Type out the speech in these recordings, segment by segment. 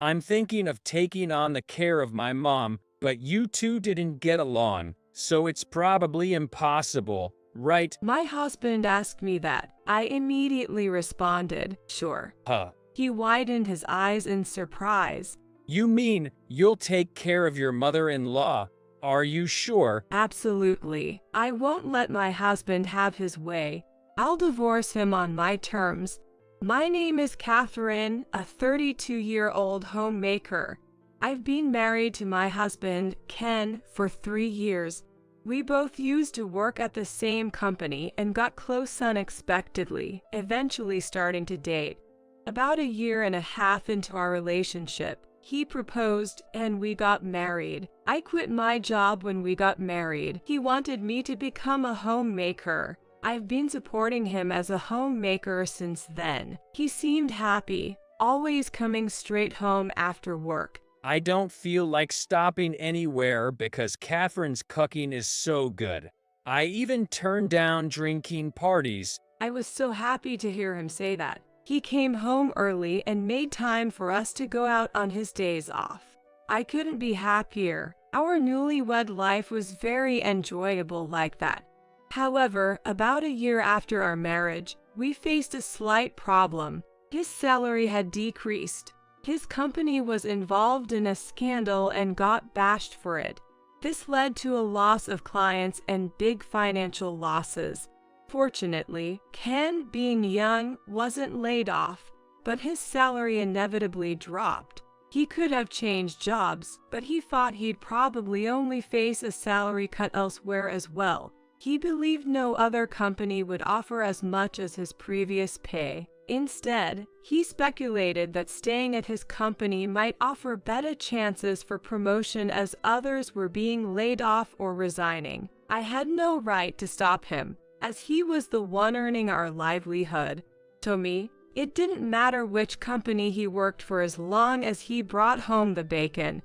I'm thinking of taking on the care of my mom, but you two didn't get along, so it's probably impossible, right? My husband asked me that. I immediately responded, sure. Huh. He widened his eyes in surprise. You mean you'll take care of your mother-in-law? Are you sure? Absolutely. I won't let my husband have his way. I'll divorce him on my terms. My name is Catherine, a 32-year-old homemaker. I've been married to my husband, Ken, for 3 years. We both used to work at the same company and got close unexpectedly, eventually starting to date. About 1.5 years into our relationship, he proposed and we got married. I quit my job when we got married. He wanted me to become a homemaker. I've been supporting him as a homemaker since then. He seemed happy, always coming straight home after work. I don't feel like stopping anywhere because Catherine's cooking is so good. I even turned down drinking parties. I was so happy to hear him say that. He came home early and made time for us to go out on his days off. I couldn't be happier. Our newlywed life was very enjoyable like that. However, about 1 year after our marriage, we faced a slight problem. His salary had decreased. His company was involved in a scandal and got bashed for it. This led to a loss of clients and big financial losses. Fortunately, Ken, being young, wasn't laid off, but his salary inevitably dropped. He could have changed jobs, but he thought he'd probably only face a salary cut elsewhere as well. He believed no other company would offer as much as his previous pay. Instead, he speculated that staying at his company might offer better chances for promotion as others were being laid off or resigning. I had no right to stop him, as he was the one earning our livelihood. To me, it didn't matter which company he worked for as long as he brought home the bacon.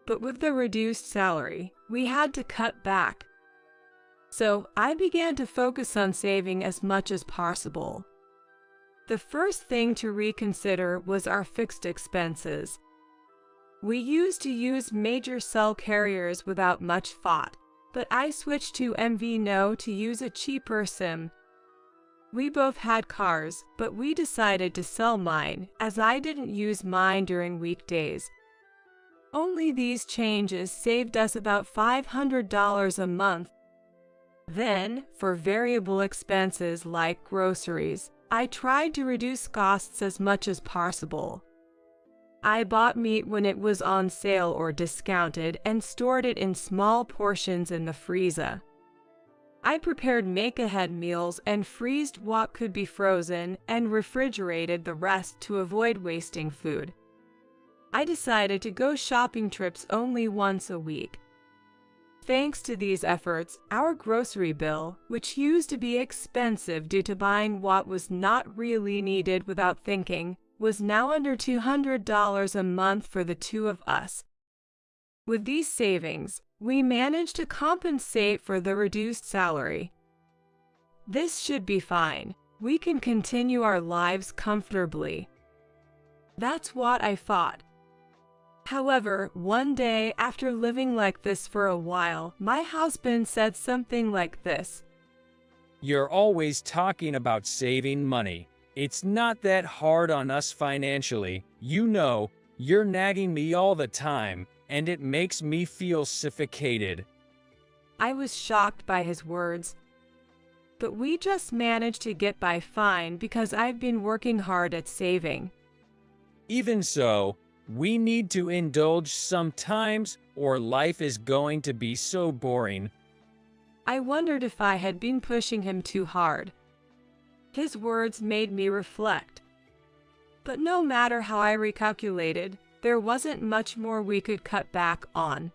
But with the reduced salary, we had to cut back. So I began to focus on saving as much as possible. The first thing to reconsider was our fixed expenses. We used to use major cell carriers without much thought, but I switched to MVNO to use a cheaper SIM. We both had cars, but we decided to sell mine, as I didn't use mine during weekdays. Only these changes saved us about $500 a month. Then, for variable expenses like groceries, I tried to reduce costs as much as possible. I bought meat when it was on sale or discounted and stored it in small portions in the freezer. I prepared make-ahead meals and freezed what could be frozen and refrigerated the rest to avoid wasting food. I decided to go shopping trips only once a week. Thanks to these efforts, our grocery bill, which used to be expensive due to buying what was not really needed without thinking, was now under $200 a month for the two of us. With these savings, we managed to compensate for the reduced salary. This should be fine. We can continue our lives comfortably. That's what I thought. However, one day, after living like this for a while, my husband said something like this. You're always talking about saving money. It's not that hard on us financially. You know, you're nagging me all the time, and it makes me feel suffocated. I was shocked by his words. But we just managed to get by fine because I've been working hard at saving. Even so, we need to indulge sometimes, or life is going to be so boring. I wondered if I had been pushing him too hard. His words made me reflect. But no matter how I recalculated, there wasn't much more we could cut back on.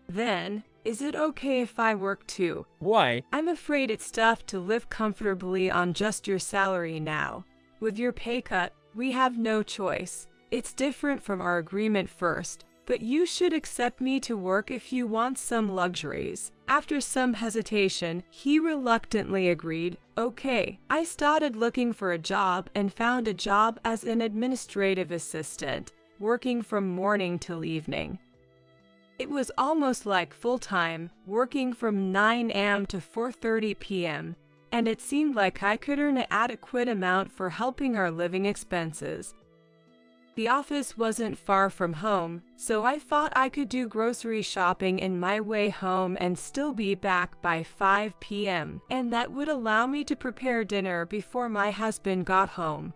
Then, is it okay if I work too? Why? I'm afraid it's tough to live comfortably on just your salary now. With your pay cut, we have no choice. It's different from our agreement first, but you should accept me to work if you want some luxuries. After some hesitation, he reluctantly agreed. Okay. I started looking for a job and found a job as an administrative assistant. working from morning till evening. It was almost like full-time, working from 9 a.m. to 4:30 p.m., and it seemed like I could earn an adequate amount for helping our living expenses. The office wasn't far from home, so I thought I could do grocery shopping in my way home and still be back by 5 p.m., and that would allow me to prepare dinner before my husband got home.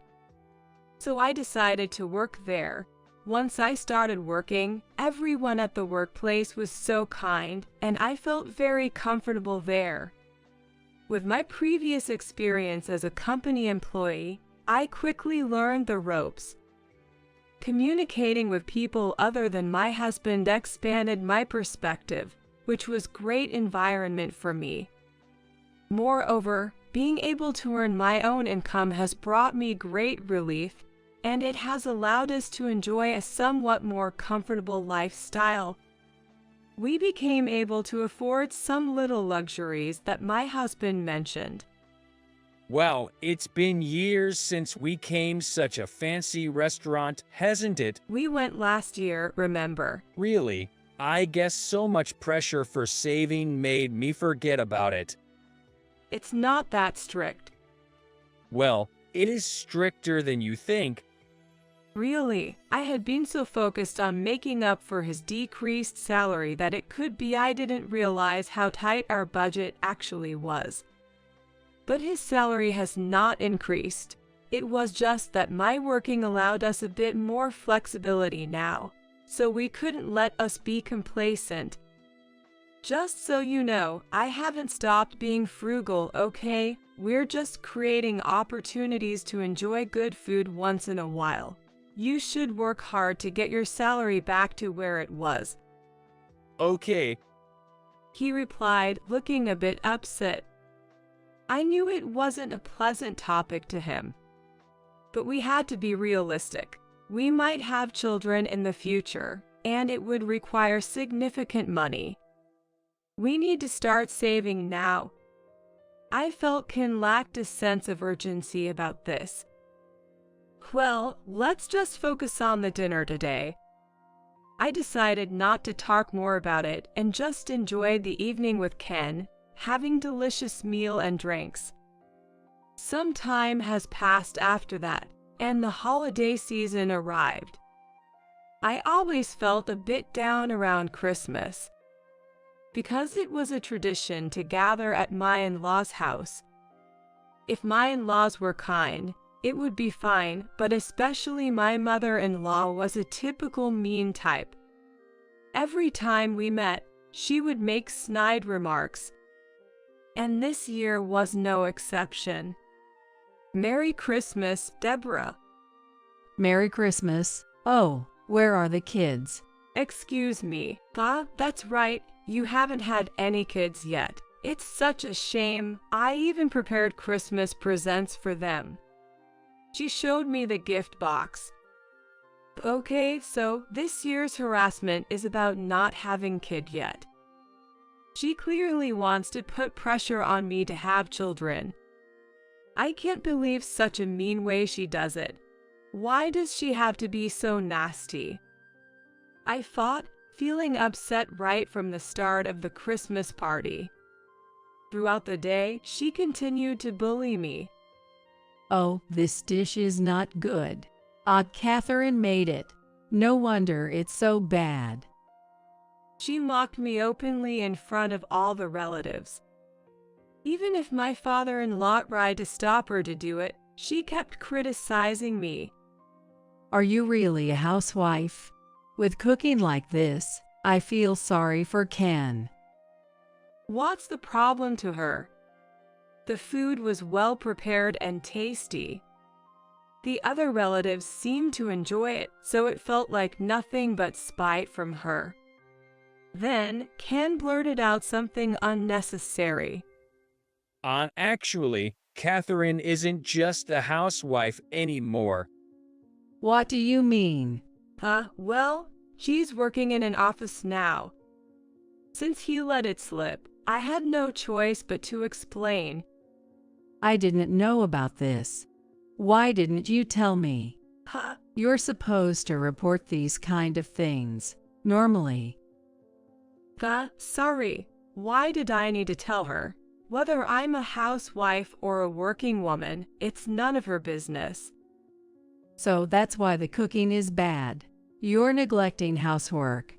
So I decided to work there. Once I started working, everyone at the workplace was so kind, and I felt very comfortable there. With my previous experience as a company employee, I quickly learned the ropes. Communicating with people other than my husband expanded my perspective, which was great environment for me. Moreover, being able to earn my own income has brought me great relief, and it has allowed us to enjoy a somewhat more comfortable lifestyle. We became able to afford some little luxuries that my husband mentioned. Well, it's been years since we came such a fancy restaurant, hasn't it? We went last year, remember? Really? I guess so much pressure for saving made me forget about it. It's not that strict. Well, it is stricter than you think. Really, I had been so focused on making up for his decreased salary that it could be I didn't realize how tight our budget actually was. But his salary has not increased. It was just that my working allowed us a bit more flexibility now, so we couldn't let us be complacent. Just so you know, I haven't stopped being frugal, okay? We're just creating opportunities to enjoy good food once in a while. You should work hard to get your salary back to where it was. Okay, He replied, looking a bit upset. I knew it wasn't a pleasant topic to him. But we had to be realistic. We might have children in the future, and it would require significant money. We need to start saving now. I felt Ken lacked a sense of urgency about this. Well, let's just focus on the dinner today. I decided not to talk more about it and just enjoyed the evening with Ken, having delicious meal and drinks. Some time has passed after that, and the holiday season arrived. I always felt a bit down around Christmas. Because it was a tradition to gather at my in-laws' house. If my in-laws were kind, it would be fine, but especially my mother-in-law was a typical mean type. Every time we met, she would make snide remarks. And this year was no exception. Merry Christmas, Deborah. Merry Christmas. Oh, where are the kids? Excuse me. That's right, you haven't had any kids yet. It's such a shame. I even prepared Christmas presents for them. She showed me the gift box. Okay, so this year's harassment is about not having kid yet. She clearly wants to put pressure on me to have children. I can't believe such a mean way she does it. Why does she have to be so nasty? I thought, feeling upset right from the start of the Christmas party. Throughout the day, she continued to bully me. Oh, this dish is not good. Aunt Catherine made it. No wonder it's so bad. She mocked me openly in front of all the relatives. Even if my father-in-law tried to stop her to do it, she kept criticizing me. Are you really a housewife? With cooking like this, I feel sorry for Ken. What's the problem to her? The food was well prepared and tasty. The other relatives seemed to enjoy it, so it felt like nothing but spite from her. Then, Ken blurted out something unnecessary. Actually, Catherine isn't just a housewife anymore. What do you mean? Well, she's working in an office now. Since he let it slip, I had no choice but to explain. I didn't know about this. Why didn't you tell me? Huh? You're supposed to report these kind of things. Normally. Sorry. Why did I need to tell her? Whether I'm a housewife or a working woman, it's none of her business. So that's why the cooking is bad. You're neglecting housework.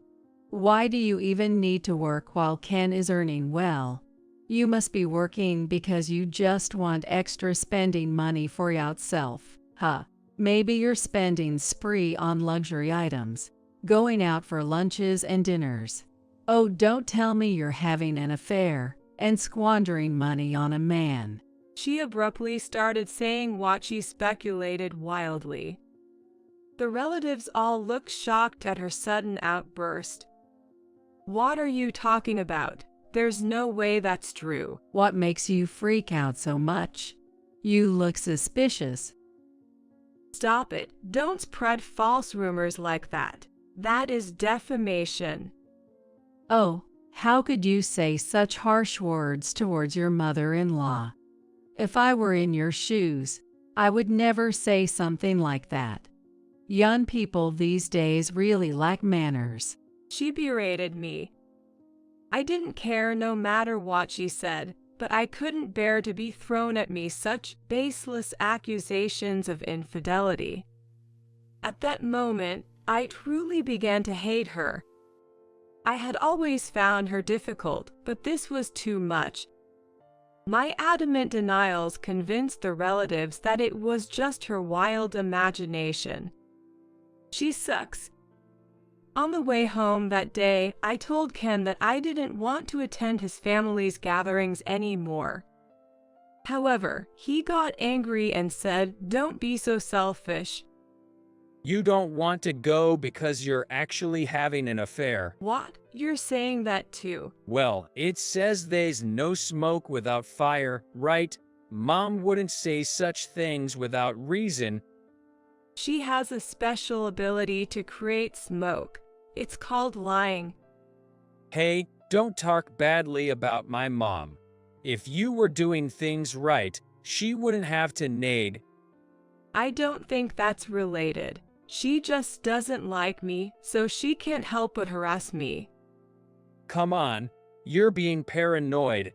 Why do you even need to work while Ken is earning well? You must be working because you just want extra spending money for yourself. Huh? Maybe you're spending spree on luxury items, going out for lunches and dinners. Oh, don't tell me you're having an affair and squandering money on a man. She abruptly started saying what she speculated wildly. The relatives all looked shocked at her sudden outburst. What are you talking about? There's no way that's true. What makes you freak out so much? You look suspicious. Stop it. Don't spread false rumors like that. That is defamation. Oh, how could you say such harsh words towards your mother-in-law? If I were in your shoes, I would never say something like that. Young people these days really lack manners. She berated me. I didn't care no matter what she said, but I couldn't bear to be thrown at me such baseless accusations of infidelity. At that moment, I truly began to hate her. I had always found her difficult, but this was too much. My adamant denials convinced the relatives that it was just her wild imagination. She sucks. On the way home that day, I told Ken that I didn't want to attend his family's gatherings anymore. However, he got angry and said, "Don't be so selfish." You don't want to go because you're actually having an affair. What? You're saying that too? Well, it says there's no smoke without fire, right? Mom wouldn't say such things without reason. She has a special ability to create smoke. It's called lying. Hey, don't talk badly about my mom. If you were doing things right, she wouldn't have to need. I don't think that's related. She just doesn't like me, so she can't help but harass me. Come on, you're being paranoid.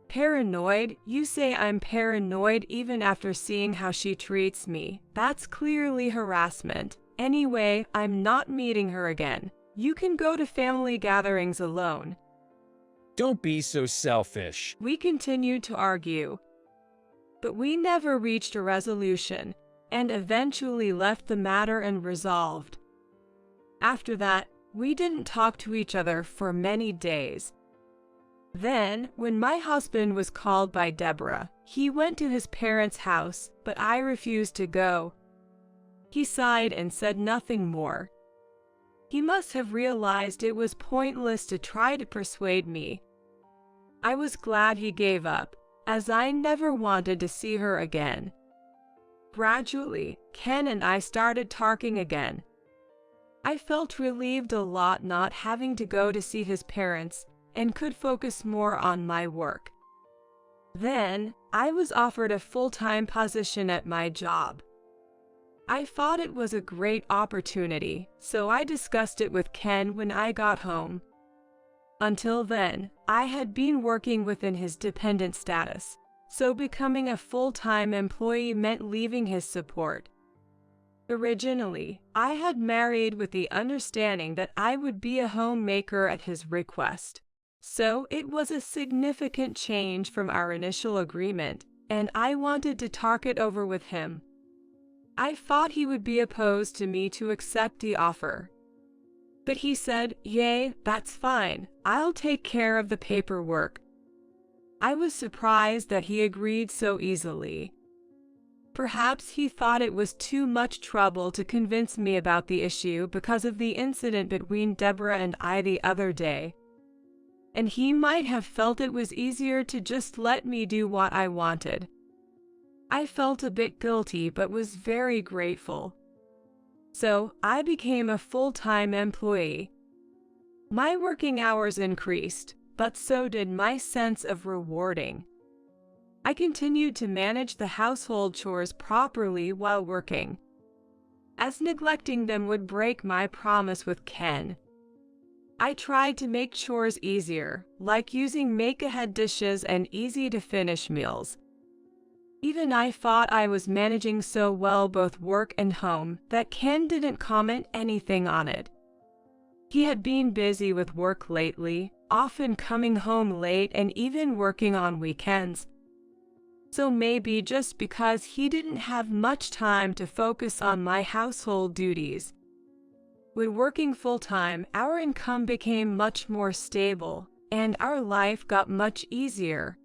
Paranoid? You say I'm paranoid even after seeing how she treats me. That's clearly harassment. Anyway, I'm not meeting her again. You can go to family gatherings alone. Don't be so selfish. We continued to argue, but we never reached a resolution, and eventually left the matter unresolved. After that, we didn't talk to each other for many days. Then, when my husband was called by Deborah, he went to his parents' house, but I refused to go. He sighed and said nothing more. He must have realized it was pointless to try to persuade me. I was glad he gave up, as I never wanted to see her again. Gradually, Ken and I started talking again. I felt relieved a lot not having to go to see his parents and could focus more on my work. Then, I was offered a full-time position at my job. I thought it was a great opportunity, so I discussed it with Ken when I got home. Until then, I had been working within his dependent status, so becoming a full-time employee meant leaving his support. Originally, I had married with the understanding that I would be a homemaker at his request. So it was a significant change from our initial agreement, and I wanted to talk it over with him. I thought he would be opposed to me to accept the offer. But he said, "Yay, that's fine. I'll take care of the paperwork." I was surprised that he agreed so easily. Perhaps he thought it was too much trouble to convince me about the issue because of the incident between Deborah and I the other day. And he might have felt it was easier to just let me do what I wanted. I felt a bit guilty but was very grateful. So, I became a full-time employee. My working hours increased, but so did my sense of rewarding. I continued to manage the household chores properly while working. as neglecting them would break my promise with Ken. I tried to make chores easier, like using make-ahead dishes and easy-to-finish meals. Even I thought I was managing so well both work and home that Ken didn't comment anything on it. He had been busy with work lately, often coming home late and even working on weekends. So maybe just because he didn't have much time to focus on my household duties. When working full-time, our income became much more stable, and our life got much easier.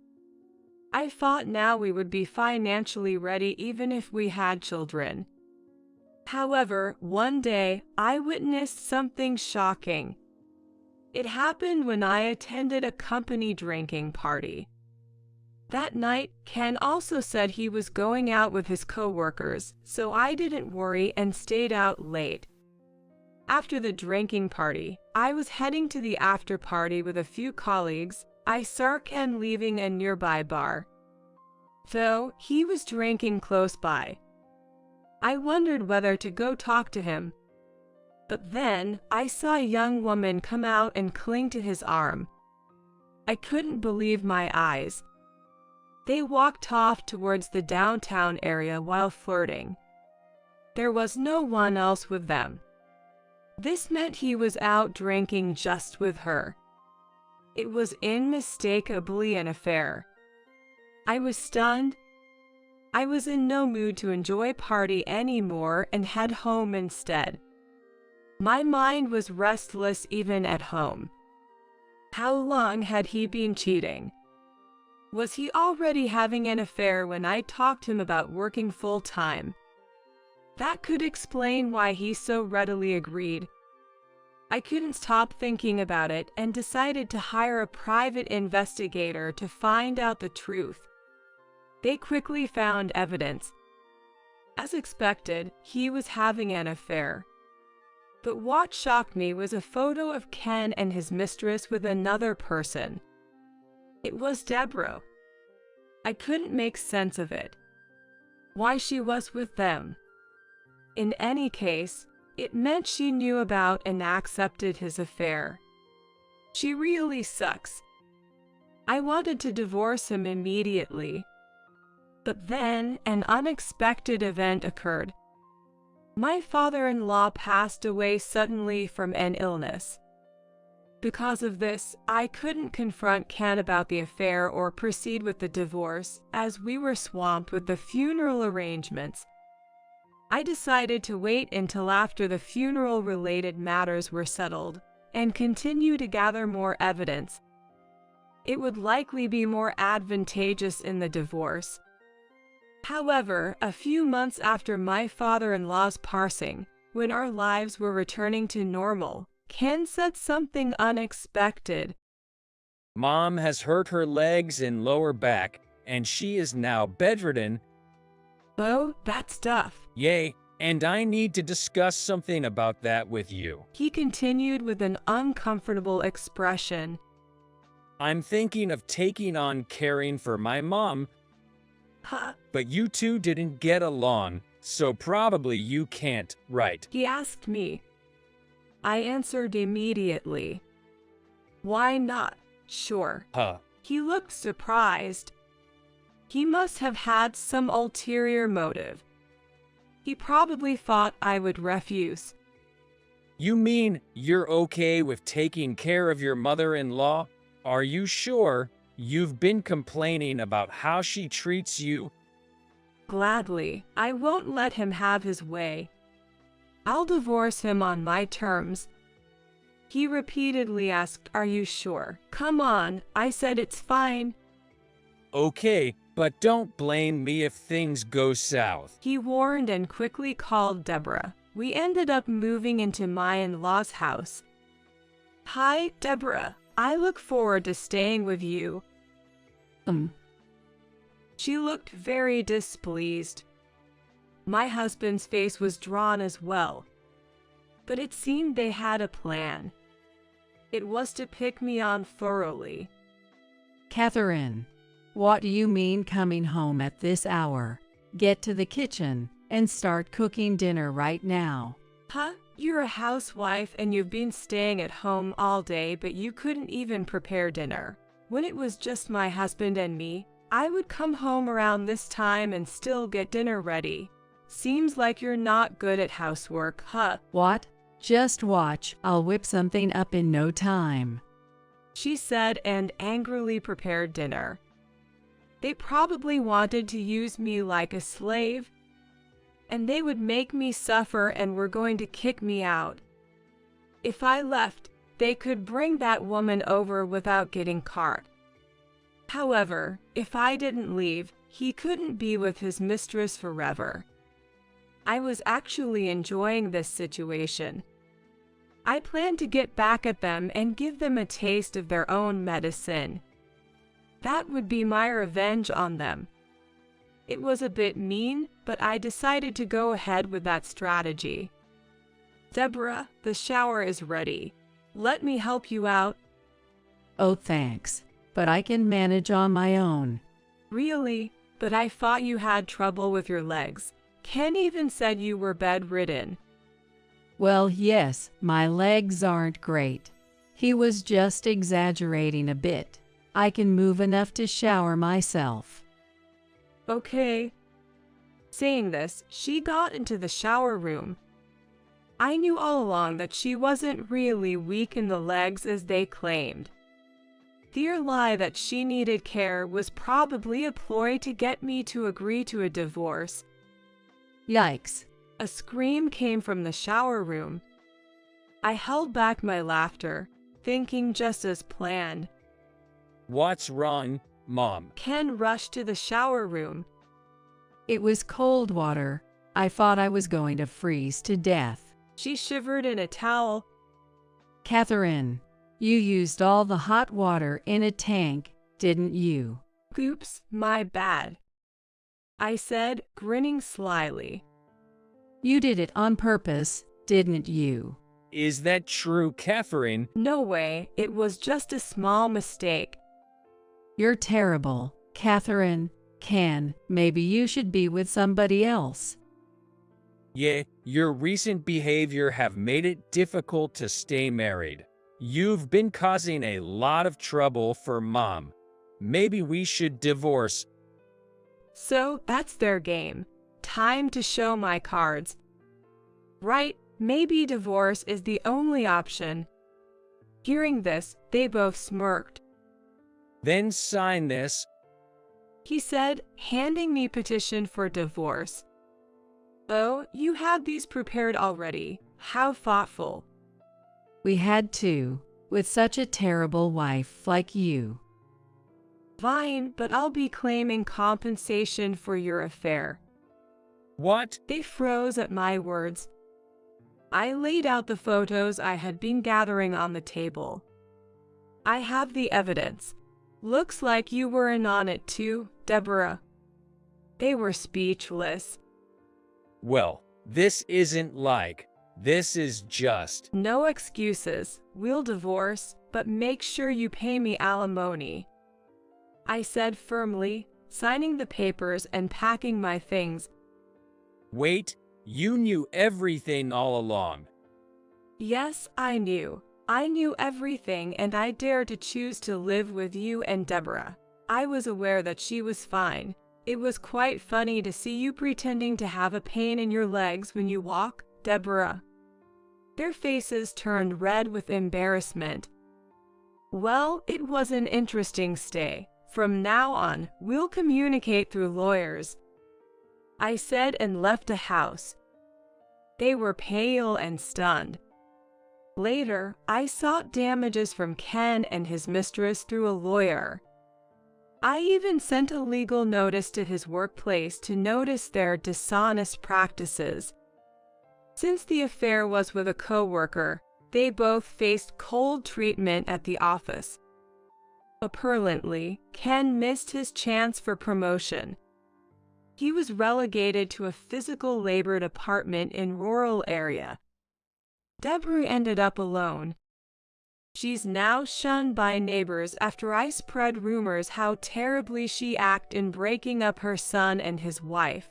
I thought now we would be financially ready even if we had children. However, one day, I witnessed something shocking. It happened when I attended a company drinking party. That night, Ken also said he was going out with his coworkers, so I didn't worry and stayed out late. After the drinking party, I was heading to the after party with a few colleagues. I saw Ken leaving a nearby bar, though he was drinking close by. I wondered whether to go talk to him. But then, I saw a young woman come out and cling to his arm. I couldn't believe my eyes. They walked off towards the downtown area while flirting. There was no one else with them. This meant he was out drinking just with her. It was unmistakably an affair. I was stunned. I was in no mood to enjoy party anymore and head home instead. My mind was restless even at home. How long had he been cheating? Was he already having an affair when I talked to him about working full-time? That could explain why he so readily agreed. I couldn't stop thinking about it and decided to hire a private investigator to find out the truth. They quickly found evidence. As expected, he was having an affair. But what shocked me was a photo of Ken and his mistress with another person. It was Deborah. I couldn't make sense of it. Why she was with them. In any case, it meant she knew about and accepted his affair. She really sucks. I wanted to divorce him immediately. But then an unexpected event occurred. My father-in-law passed away suddenly from an illness. Because of this, I couldn't confront Ken about the affair or proceed with the divorce, as we were swamped with the funeral arrangements. I decided to wait until after the funeral-related matters were settled, and continue to gather more evidence. It would likely be more advantageous in the divorce. However, a few months after my father-in-law's passing, when our lives were returning to normal, Ken said something unexpected. Mom has hurt her legs and lower back, and she is now bedridden. Oh, that's tough. Yay, and I need to discuss something about that with you. He continued with an uncomfortable expression. I'm thinking of taking on caring for my mom. Huh? But you two didn't get along, so probably you can't, right? He asked me. I answered immediately. Why not? Sure. Huh. He looked surprised. He must have had some ulterior motive. He probably thought I would refuse. You mean you're okay with taking care of your mother-in-law? Are you sure? You've been complaining about how she treats you. Gladly, I won't let him have his way. I'll divorce him on my terms. He repeatedly asked, "Are you sure?" "Come on," I said, "it's fine." Okay, but don't blame me if things go south. He warned and quickly called Deborah. We ended up moving into my in-laws' house. "Hi, Deborah. I look forward to staying with you." She looked very displeased. My husband's face was drawn as well. But it seemed they had a plan. It was to pick me on thoroughly. Catherine, what do you mean coming home at this hour? Get to the kitchen and start cooking dinner right now. Huh? You're a housewife and you've been staying at home all day, but you couldn't even prepare dinner. When it was just my husband and me, I would come home around this time and still get dinner ready. Seems like you're not good at housework, huh? What? Just watch, I'll whip something up in no time, she said and angrily prepared dinner. They probably wanted to use me like a slave, and they would make me suffer and were going to kick me out. If I left, they could bring that woman over without getting caught. However, if I didn't leave, he couldn't be with his mistress forever. I was actually enjoying this situation. I planned to get back at them and give them a taste of their own medicine. That would be my revenge on them. It was a bit mean, but I decided to go ahead with that strategy. Deborah, the shower is ready. Let me help you out. Oh thanks, but I can manage on my own. Really? But I thought you had trouble with your legs. Ken even said you were bedridden. Well, yes, my legs aren't great. He was just exaggerating a bit. I can move enough to shower myself. Okay. Saying this, she got into the shower room. I knew all along that she wasn't really weak in the legs as they claimed. Their lie that she needed care was probably a ploy to get me to agree to a divorce. Yikes. A scream came from the shower room. I held back my laughter, thinking just as planned. What's wrong, Mom? Ken rushed to the shower room. It was cold water. I thought I was going to freeze to death. She shivered in a towel. Catherine, you used all the hot water in a tank, didn't you? Oops, my bad, I said, grinning slyly. You did it on purpose, didn't you? Is that true, Catherine? No way, it was just a small mistake. You're terrible, Catherine. Ken, maybe you should be with somebody else. Yeah, your recent behavior have made it difficult to stay married. You've been causing a lot of trouble for Mom. Maybe we should divorce. So that's their game. Time to show my cards. Right, maybe divorce is the only option. Hearing this, they both smirked. Then sign this. He said, handing me petition for divorce. Oh, you had these prepared already. How thoughtful. We had to, with such a terrible wife like you. Fine, but I'll be claiming compensation for your affair. What? They froze at my words. I laid out the photos I had been gathering on the table. I have the evidence. Looks like you were in on it too, Deborah. They were speechless. Well, this isn't like. This is just. No excuses. We'll divorce, but make sure you pay me alimony, I said firmly, signing the papers and packing my things. Wait, you knew everything all along. Yes, I knew. I knew everything, and I dared to choose to live with you and Deborah. I was aware that she was fine. It was quite funny to see you pretending to have a pain in your legs when you walk, Deborah. Their faces turned red with embarrassment. Well, it was an interesting stay. From now on, we'll communicate through lawyers, I said and left the house. They were pale and stunned. Later, I sought damages from Ken and his mistress through a lawyer. I even sent a legal notice to his workplace to notice their dishonest practices. Since the affair was with a coworker, they both faced cold treatment at the office. Apparently, Ken missed his chance for promotion. He was relegated to a physical labor department in rural area. Deborah ended up alone. She's now shunned by neighbors after I spread rumors how terribly she acted in breaking up her son and his wife.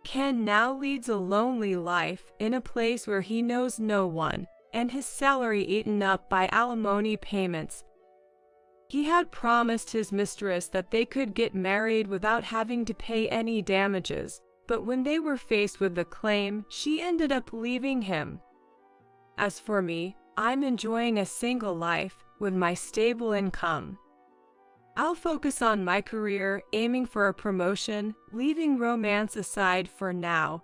Ken now leads a lonely life in a place where he knows no one, and his salary eaten up by alimony payments. He had promised his mistress that they could get married without having to pay any damages, but when they were faced with the claim, she ended up leaving him. As for me, I'm enjoying a single life with my stable income. I'll focus on my career, aiming for a promotion, leaving romance aside for now,